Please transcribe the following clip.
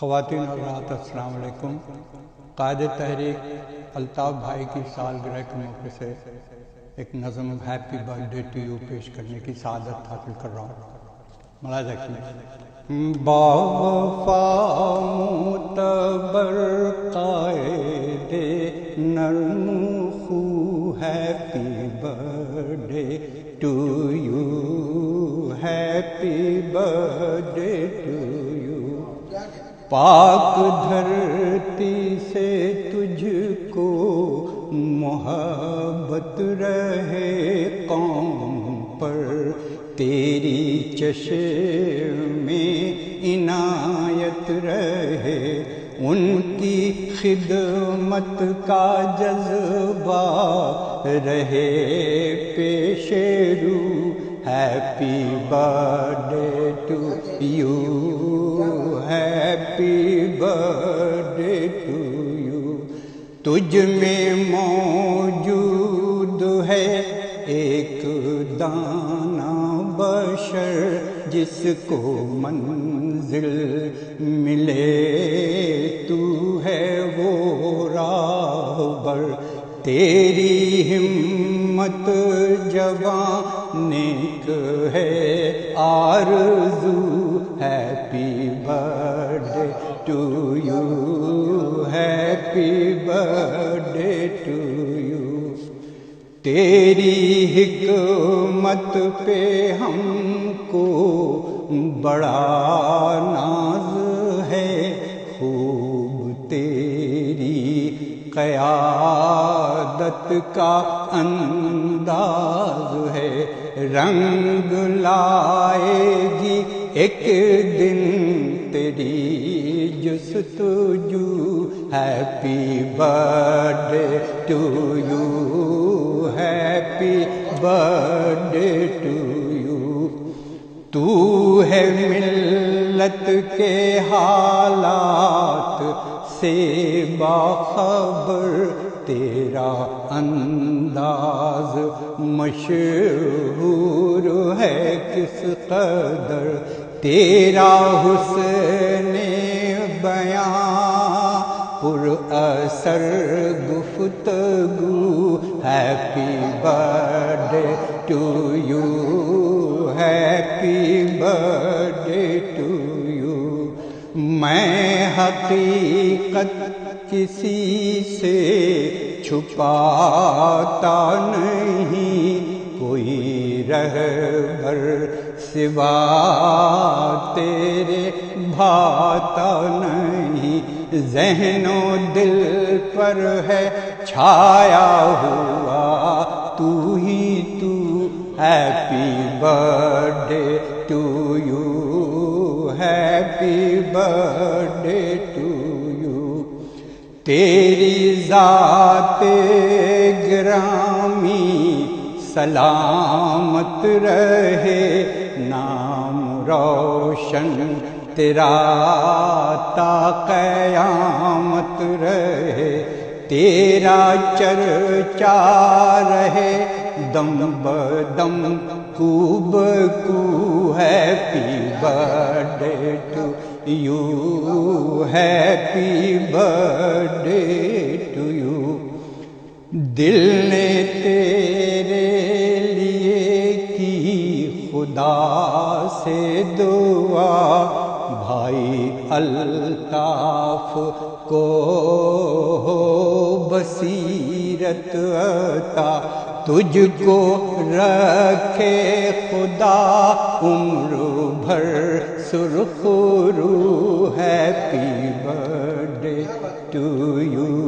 خواتین اور حضرات السلام علیکم۔ قائد تحریک الطاف بھائی کی سالگرہ کے موقع سے ایک نظم happy birth day to you پیش کرنے کی سعادت حاصل کر رہا ہوں۔ ملاحظہ کیجیے۔ باوفا معتبر قائد نرم خو happy birth day to you, happy birth day to you. پاک دھرتی سے تجھ کو محبت رہے، قوم پر تیری چشم عنایت رہے، ان کی خدمت کا جذبہ رہے پیش رو، happy birth day to you, happy birth day to یو۔ تجھ میں موجود ہے ایک دانہ بشر، جس کو منزل ملے تو ہے وہ راہبر، تیری ہمت جواں نیک ہے آرزو، happy birth day to you, happy birth day to you. تیری حکمت پہ ہم کو بڑا ناز ہے، خوب تیری قیادت کا انداز ہے، رنگ لائے گی ایک دن تیری جستجو، happy birth day to you, happy birth day to you. تو ہے ملت کے حالات سے باخبر، تیرا انداز مشہور ہے کس قدر، تیرا حسن بیان پر اثر گفتگو، happy birth day to you, happy birth day to you. میں حقیقت کسی سے چھپاتا نہیں، کوئی رہبر سوا تیرے بھاتا نہیں، ذہن و دل پر ہے چھایا ہوا تو ہی تو، happy birth day to you, happy birth day to you. تیری ذات گرامی سلامت رہے، نام روشن تیرا تا قیامت رہے، تیرا چرچا رہے دم بدم کو بکو، happy birth day to you, happy birth day to یو۔ دل نے تیرے لیے کی خدا سے دعا، بھائی الطاف کو ہو بصیرت عطا، تجھ کو رکھے خدا عمر بھر سرخ رو، happy birth day to you,